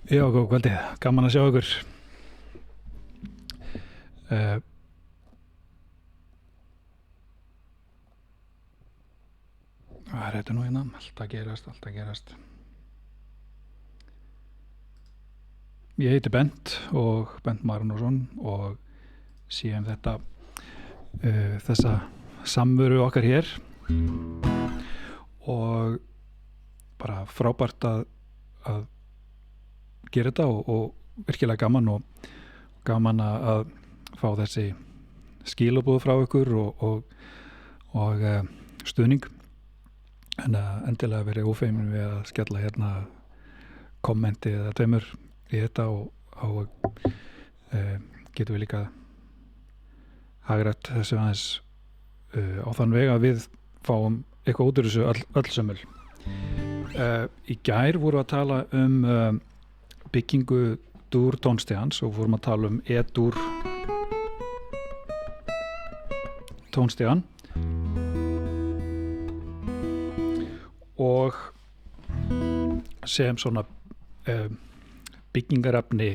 Já, góð kvöldið, gaman að sjá ykkur. Hvað er þetta nú hérna? Allt að gerast. Ég heiti Bent og Bent Magnússon og séum þetta þessa samveru okkar hér og bara frábært að gera þetta og virkilega gaman að fá þessi skilaboð frá ykkur og stuðning en endilega verið ófeimin við að skella hérna kommenti eða tveimur í þetta og getum við líka hagrætt þessu aðeins á þann veg að við fáum eitthvað út úr þessu öll sömul. Í gær vorum við að tala byggingu dúr tónstigans og vorum að tala E-dúr tónstigan og sem svona byggingarefni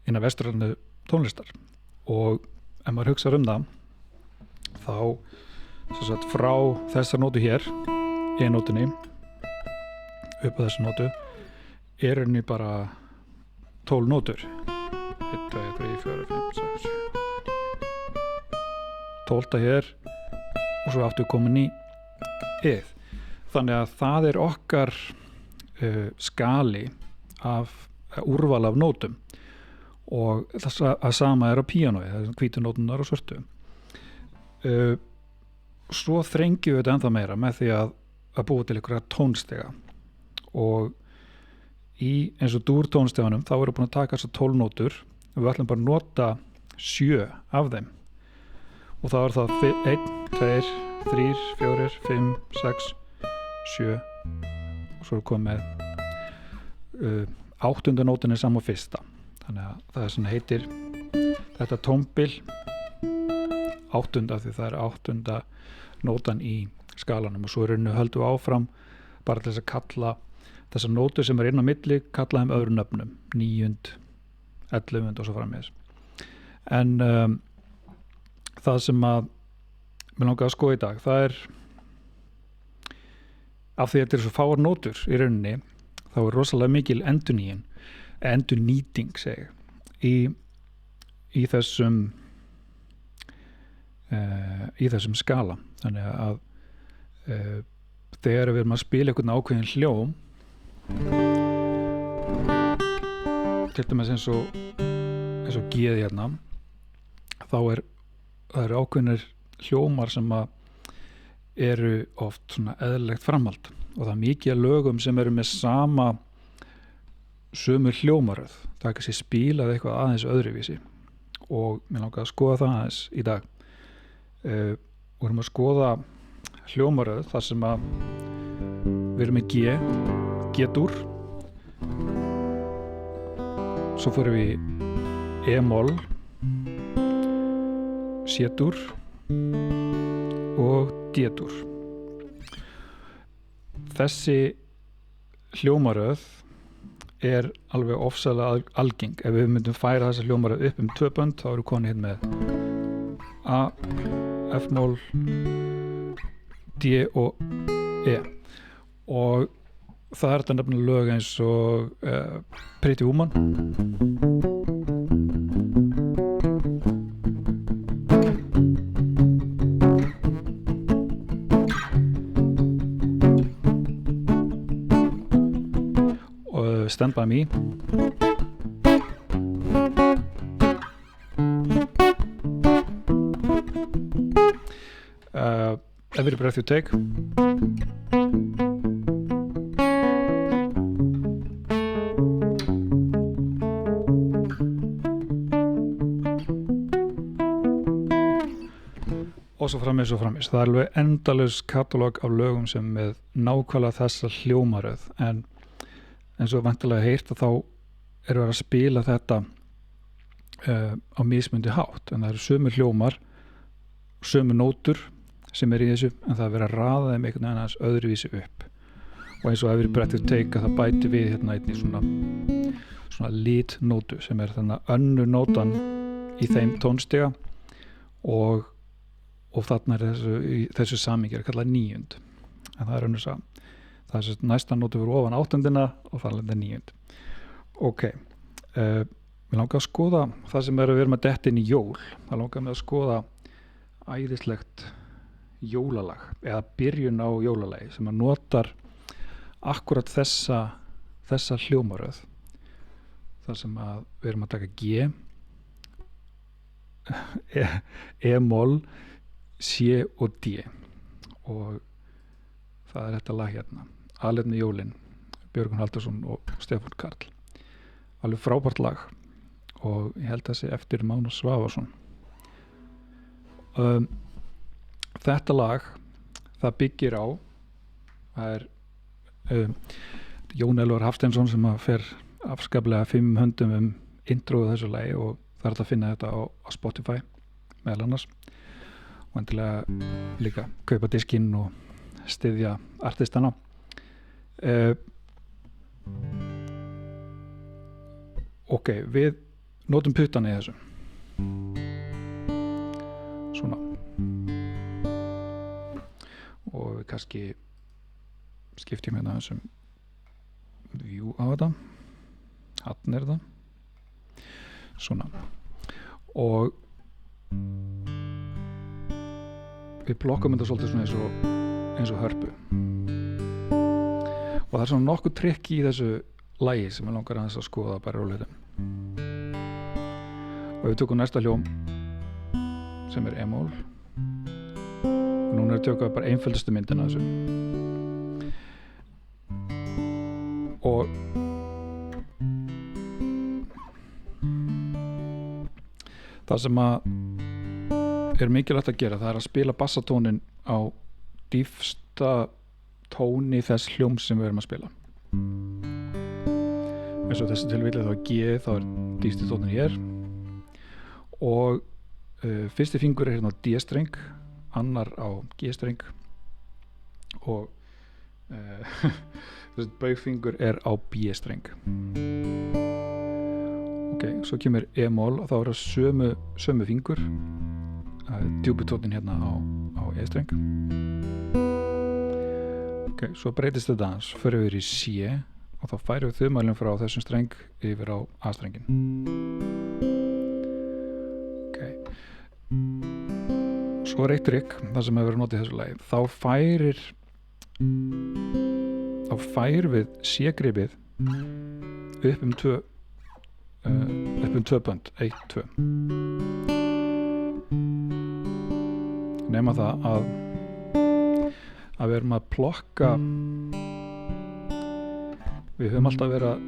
innan vestrænu tónlistar og ef maður hugsar það þá sem sagt frá þessar nótu hér E-nótunni upp á þessu nótu er henni bara 12 nótur 1, 2, 3, 4, 5, 6 12 hér og svo aftur komin í E-ð þannig að það er okkar skali af úrval af nótum og það að sama er á píanói, það er hvítu nótunar og svörtu svo þrengjum við þetta ennþá meira með því að búa til einhverja tónstiga og í eins og dúr tónstiganum þá erum við búin að taka þessar 12 nótur og við ætlum bara að nota 7 af þeim og þá er það 1, 2, 3, 4, 5, 6, 7 og svo er komið 8. nótin er saman fyrsta þannig að það er svona heitir þetta tónbil 8. því það er 8. nótan í skalanum og svo er henni höldum við áfram bara til þess að kalla þessar nótur sem er inn á milli kalla þeim öðrum nöfnum 9, 11 og svo framvegis en það sem að mér langar að skoða í dag það er af því að þetta er svo fáar nótur í rauninni þá er rosalega mikil endurnýting segi í þessum skala þannig að þegar við erum að spila einhvern ákveðin hljóm til dæmis eins og G-ð hérna þá það eru ákveðinir hljómar sem að eru oft svona eðlilegt framhald og það er mikið af lögum sem eru með sömu hljómaröð það er kannski spilað eitthvað aðeins öðruvísi og mér langar að skoða það aðeins í dag og erum að skoða hljómaröð þar sem að við erum með G-dúr svo fyrir við E-moll C-dúr og D-dúr þessi hljómaröð er alveg ofsalega algeng ef við myndum færa þessa hljómaröð upp 2 bönd þá eru konið hérna með A, F-moll D og E og það er þetta nefnilega lög eins og Pretty Woman og Stand By Me Every Breath You Take og svo framvegis það er alveg endalaus katalóg af lögum sem með nákvæmlega þessa hljómaröð en eins og væntanlega heyrt að þá eru að spila þetta á mismundi hátt en það eru sömu hljómar sömu nótur sem er í þessu en það er verið að raða þeim einhvern veginn aðeins öðruvísi upp og eins og Every Breath You Take að það bæti við hérna einnig svona svona litnótu sem þannig önnur nótan í þeim tónstiga og þarna þessu samingi kallað níund, en það önnur saga. Það næsta nótu fyrir ofan áttundina og það níund. Ok, mér langar að skoða það sem við erum að detta inn í jól. Það langar mig að skoða æðislegt jólalag eða byrjun á jólalagi sem notar akkurat þessa hljómaröð, þar sem við erum að taka G, E-moll, C og D, og það þetta lag hérna, Alefni jólin, Björgvin Halldórsson og Stefán Karl. Alveg frábært lag og ég held þessi eftir Mána Svavarsson. Þetta lag, það byggir á, það Jón Elvar Hafsteinsson sem fer afskaplega 5 höndum introðu þessu lagi og það hægt að finna þetta á Spotify meðal annars, og endilega líka kaupa diskinn og styðja artistana. Ok, við notum puttana í þessu svona, og við kannski skiptjum hérna þessum view á þetta, hann það svona, og við blokkum þetta svolítið svona eins og hörpu, og það svona nokkuð trikk í þessu lagi sem ég langar aðeins að skoða bara rólega. Og við tökum næsta hljóm sem E-moll, og núna tökum við bara einföldustu myndina þessu, og það sem mikilvægt að gera, það að spila bassatónin á dýpsta tóni þess hljóm sem við erum að spila. Eins og þessi tilfelli þá G, þá dýpsti tónin hér, og fyrsti fingur hérna á D-streng, annar á G-streng, og þessi baugfingur á B-streng. Ok, svo kemur E-moll og þá það sömu fingur, djúpitónin hérna á E-streng. Ok, svo breytist þetta aðeins, förum við í C og þá færum við þumalinn frá þessum streng yfir á A-strengin. Ok, svo eitt trikk, það sem hefur verið notið í þessu lagi, þá fær við C-gripið upp 2 bönd, 1, 2. Nema það að við erum að plokka, við höfum alltaf verið að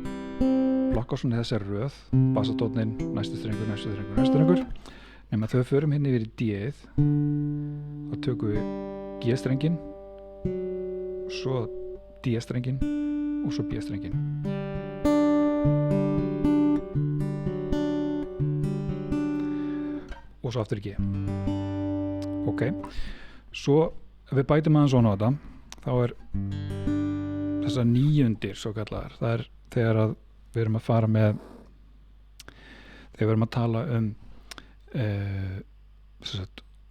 plokka svona þessari röð, bassatóninn, næsti strengur, nema þau förum hérna yfir í D-ið, þá tökum við G-strengin, svo D-strengin og svo B-strengin. Og svo aftur G. Ok, svo við bætum aðeins svona á þetta, þá þessar níundir svo kallar, það þegar að við erum að fara með, þegar við erum að tala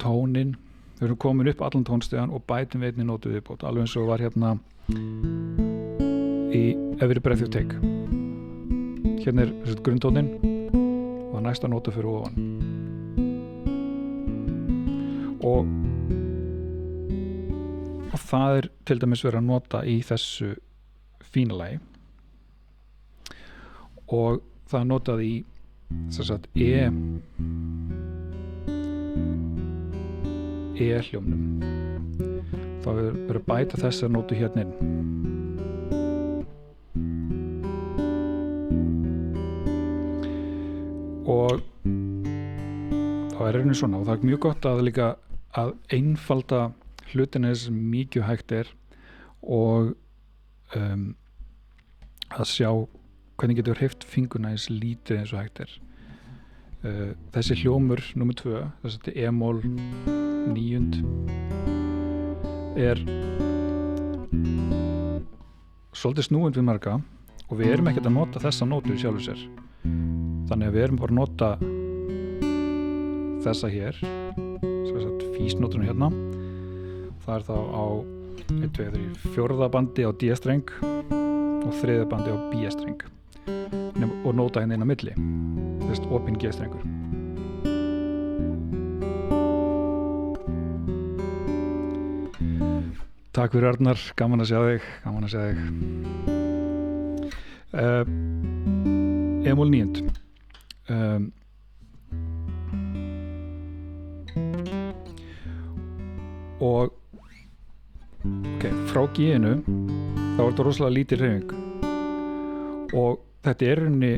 tónin, við erum komin upp allan tónstegan og bætum við einni nótu viðbót, alveg eins og var hérna í Every Breath You Take. Hérna grunntónin og það næsta nótu fyrir ofan, og það til dæmis verið að nota í þessu fína lagi, og það notað í E-hljómnum. Þá verið að bæta þessar nótu hérna inn. Og þá raunin svona, og það mjög gott að líka að einfalda hlutina eins mikið hægt og að sjá hvernig getur hreyft fingurna eins lítið eins og hægt þessi hljómur númer 2, þessi E-moll níund, svolítið snúinn við marga og við erum ekkert að nota þessa nótur í sjálfu sér, þannig að við erum bara að nota þessa hér, físnóturinn hérna. Það er þá á 1, 2, 3, 4. bandi á D-streng og 3. bandi á B-streng og nóta hérna inn á milli, þess opinn G-strengur. Takk fyrir Arnar, gaman að sjá þig. E-mól 9. Og frá G-inu þá er þetta rosalega lítil hreyfing og þetta er rauninni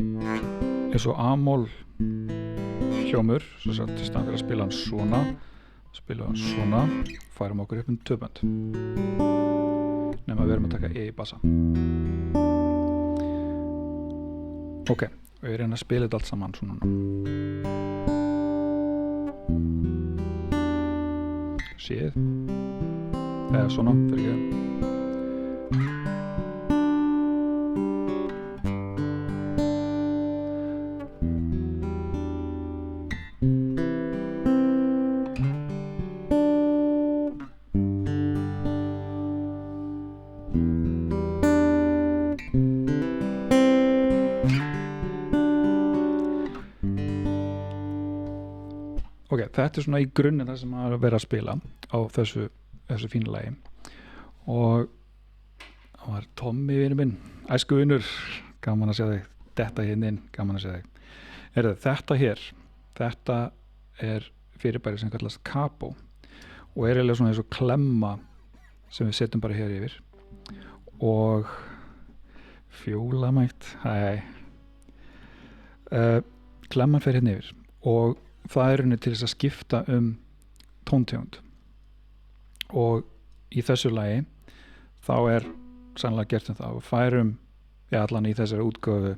eins og A-mól hljómur, sem sagt í staðinn fyrir að spila hann svona, færum okkur upp 2 bönd nema við erum að taka E í bassa. Og ég reyna að spila þetta allt saman svona séð eða svona, fyrir ekki. Þetta er svona í grunninn það sem að vera að spila á þessu fína lagi og það var Tommy vinur minn, æskuvinur, gaman að sjá þig, þetta hérna inn, gaman að sjá þig. Þetta hér, þetta er fyrirbæri sem kallast capo og er eiginlega svona eins og klemma sem við setjum bara hér yfir og fjólamætt, klemman fer hérna yfir og það er rauninni til þess að skipta tóntegund og í þessu lagi þá er sannlega gert það og færum allan í þessari útgáfu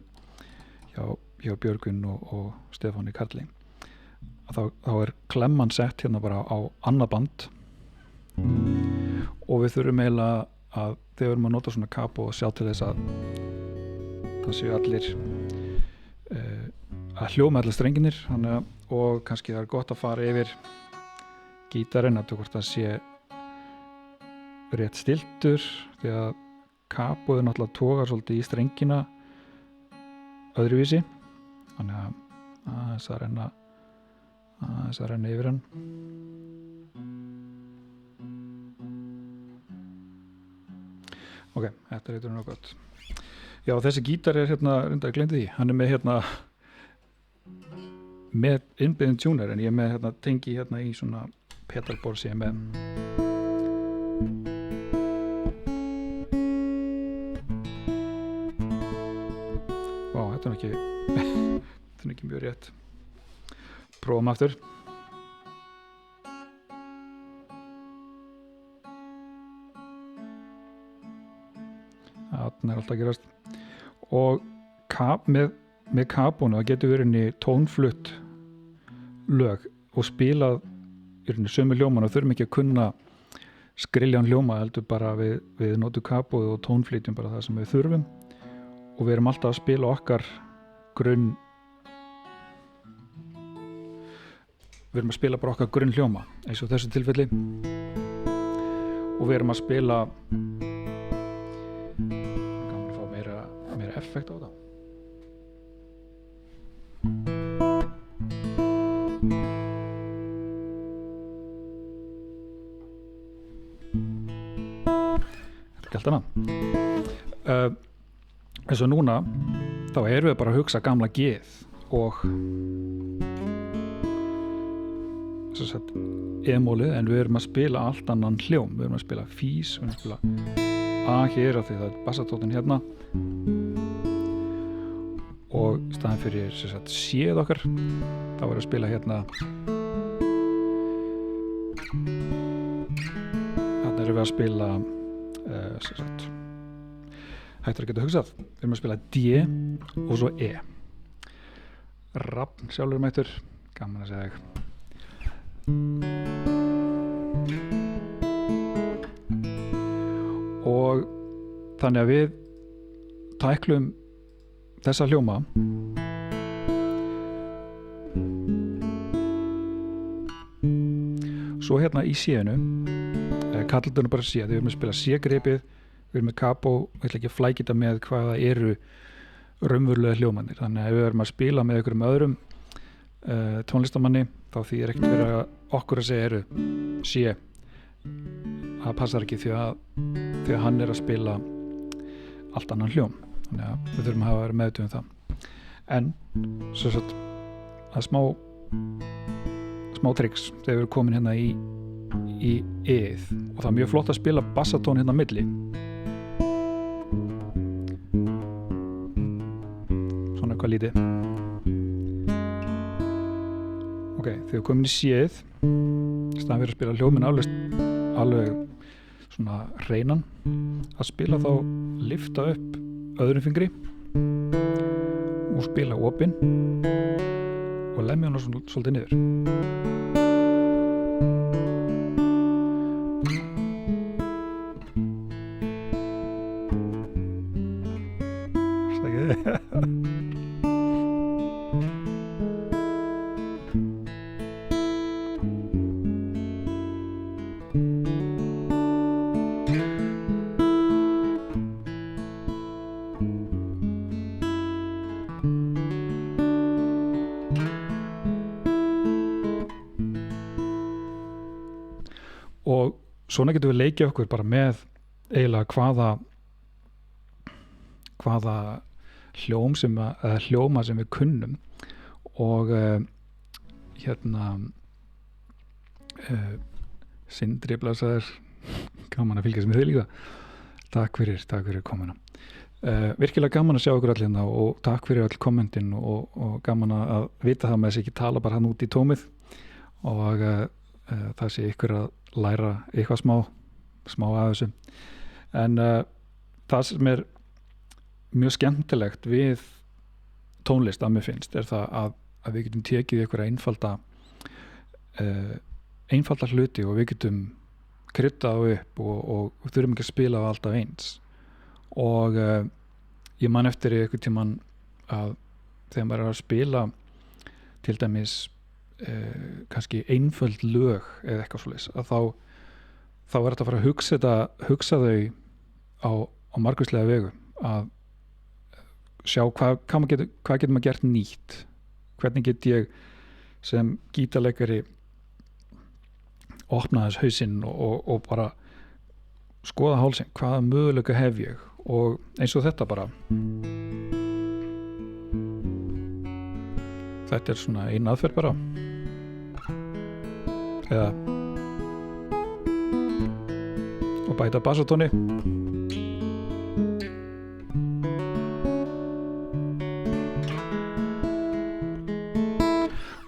hjá Björgvin og Stefáni Karli þá er klemman sett hérna bara á annað band og við þurfum eiginlega að þegar við erum að nota svona capo og sjá til þess að það séu allir að hljóma allir strenginir og kannski það er gott að fara yfir gítarinn að hvort það sé rétt stiltur því að capoð náttúrulega togar svolítið í strengina öðruvísi þannig að þess að renna yfir hann. Þetta er eitthvað gott. Já, þessi gítar er hérna, reyndar ég gleymdi því, hann er með hérna með innbyggðin tuner en ég er með hérna tengi hérna í svona pedalboard sem ég er með þetta er ekki mjög rétt. Prófum aftur. Þarna er alltaf að gerast og með kapónu það getur verið inn í tónflutt lög og spilað í sömu hljóman og þurfum ekki að kunna skriljan hljóma heldur bara við notum kapóðu og tónflytjum bara það sem við þurfum og við erum alltaf að spila okkar grunn hljóma eins og þessu tilfelli og við erum að spila gaman að fá meira effekt á það. Allt annað eins og núna þá erum við bara að hugsa gamla G-ið og e-mólið en við erum að spila allt annan hljóm, við erum að spila fís, við erum að spila A hér af því það er bassatóttin hérna og í staðinn fyrir C-ið okkar þá erum við að spila hérna þarna erum við að spila hættur að geta hugsað við erum að spila D og svo E Rafn sjálfur mættur gaman að segja þig og þannig að við tæklum þessa hljóma svo hérna í C-inu kallandurinn bara C, við erum að spila C-grepið, við erum með capo, ég ætla ekki að flækja þetta með hvaða eru raunverulega hljómanir, þannig að ef við erum að spila með einhverjum öðrum tónlistamanni, þá þýðir ekkert verið að okkur að segja eru C, það passar ekki því að hann er að spila allt annan hljóm, þannig að við þurfum að hafa verið meðvituð það, en svo satt að smá triks þegar við erum komin hérna í E-ið og það er mjög flott að spila bassatón hérna á milli svona eitthvað lítið ok, þegar við komin í C-ið staðan fyrir að spila hljóminn alveg svona hreinan að spila þá lifta upp öðrum fingri og spila opinn og lemja hann svolítið niður og svona getum við leikið okkur bara með eiginlega hvaða hljóma sem við kunnum og Sindri Blasaður gaman að fylgjast með þig líka takk fyrir komuna virkilega gaman að sjá okkur allir hérna og takk fyrir all kommentin og gaman að vita það með þess ekki tala bara hann út í tómið og það sé ykkur að læra eitthvað smá af þessu en það sem er mjög skemmtilegt við tónlist að mér finnst er það að við getum tekið ykkur einfalda hluti og við getum kryddað upp og þurfum ekki að spila á alltaf eins og ég man eftir einhvern tímann að þegar maður er að spila til dæmis kannski einföld lög eða eitthvað svoleiðis að þá er þetta að fara að hugsa þau á margvíslega vegu að sjá hvað getur maður gert nýtt hvernig get ég sem gítarleikari opna þess hausinn og bara skoða hálsinn, hvaða möguleika hef ég og eins og þetta bara þetta er svona ein aðferð bara eða og bæta bassatóni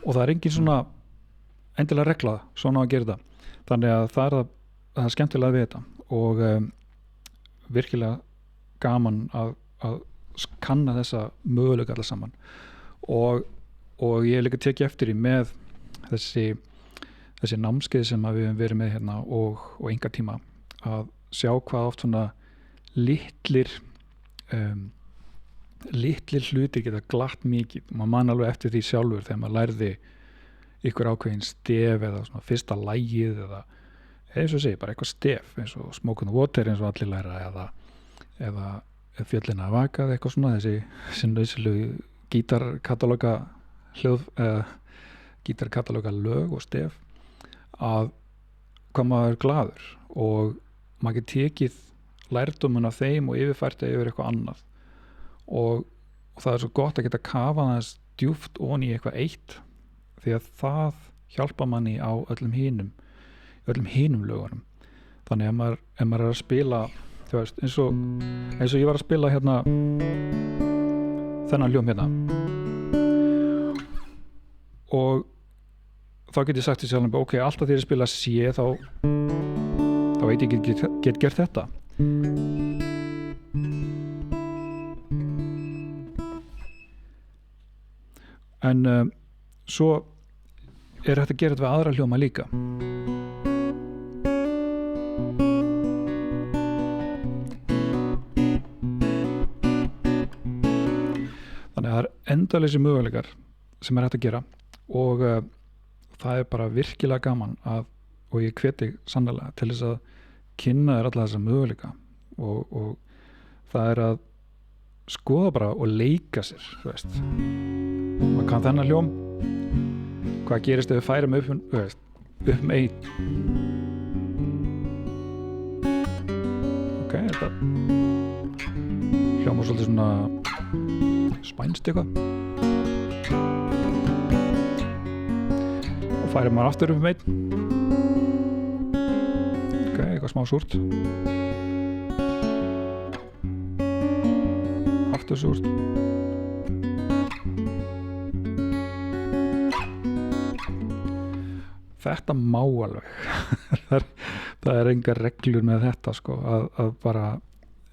og það er engin svona endilega regla svona að gera þetta þannig að það er skemmtilega við þetta og virkilega gaman að kanna þessa möguleika allar saman og ég hef líka tekið eftir í með þessi námskeið sem við höfum verið með hérna og enga tíma að sjá hvað oft svona litlir hlutir geta glatt mikið maður man alveg eftir því sjálfur þegar maður lærði ykkur ákveðin stef eða svona fyrsta lagið eða eins og segi bara eitthvað stef eins og Smoke on the Water eins og allir læra eða Fjöllin að vaka eða eitthvað svona þessi nauðsynlegu gítarkatalóga lög og stef að hvað maður er glaður og maður getur tekið lærdóminn af þeim og yfirfært yfir eitthvað annað og það er svo gott að geta kafað þess djúpt onni í eitthvað eitt því að það hjálpa manni á öllum hinum lögunum þannig ef maður er að spila þú veist, eins og ég var að spila hérna þennan hljóm hérna og þá get ég sagt til sjálfum ok, alltaf þegar ég spila C þá veit ég get gert þetta en svo er hægt að gera þetta við aðra hljóma líka þannig að það endaleysi möguleikar sem hægt að gera og það bara virkilega gaman og ég hveti sannlega til þess að kynna þér alla þessa möguleika og það að skoða bara og leika sér, þú veist maður kann þennan hljóm, hvað gerist ef við færum upp einn ok, þetta hljómar svolítið svona spænst eitthvað og færum maður aftur upp einn ok, eitthvað smá súrt aftur súrt þetta má alveg það engar reglur með þetta sko, að bara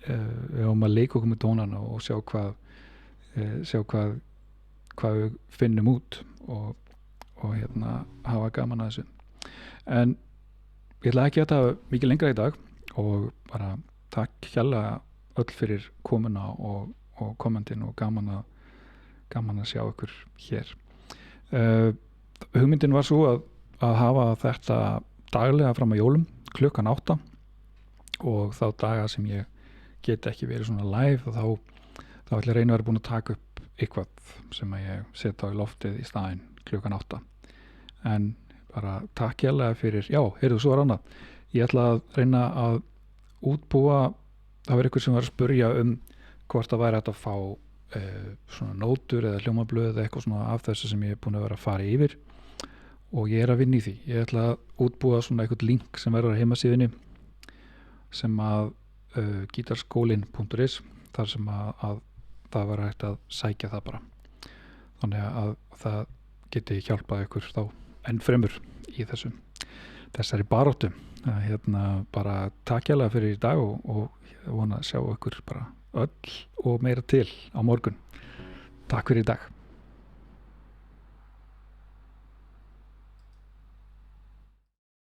við höfum að leika okkur með tónana og sjá hvað við finnum út og hafa gaman að þessu en ég ætla ekki að þetta mikið lengra í dag og bara takk hérlega öll fyrir komuna og kommentin og gaman að sjá ykkur hér hugmyndin var svo að hafa þetta daglega fram að jólum klukkan 8 og þá daga sem ég get ekki verið svona live og þá ætla ég að reyna að vera búin að taka upp eitthvað sem að ég setja á í loftið í staðinn klukkan 8 en bara takk hérlega fyrir heyrðu svo annað ég ætla að reyna að útbúa það var eitthvað sem var að spurja hvort það væri hægt að fá svona nótur eða hljómablöð eða eitthvað svona af þessu sem ég er búin að vera að fara yfir og ég að vinna í því ég ætla að útbúa svona eitthvað link sem verður á heimasíðunni sem að gitarskólin.is þar sem að það var hægt að sækja það bara þannig að það geti hjálpað ykkur þá enn fremur í þessari baráttu bara takk hérlega fyrir í dag og vona að sjá ykkur bara öll og meira til á morgun takk fyrir í dag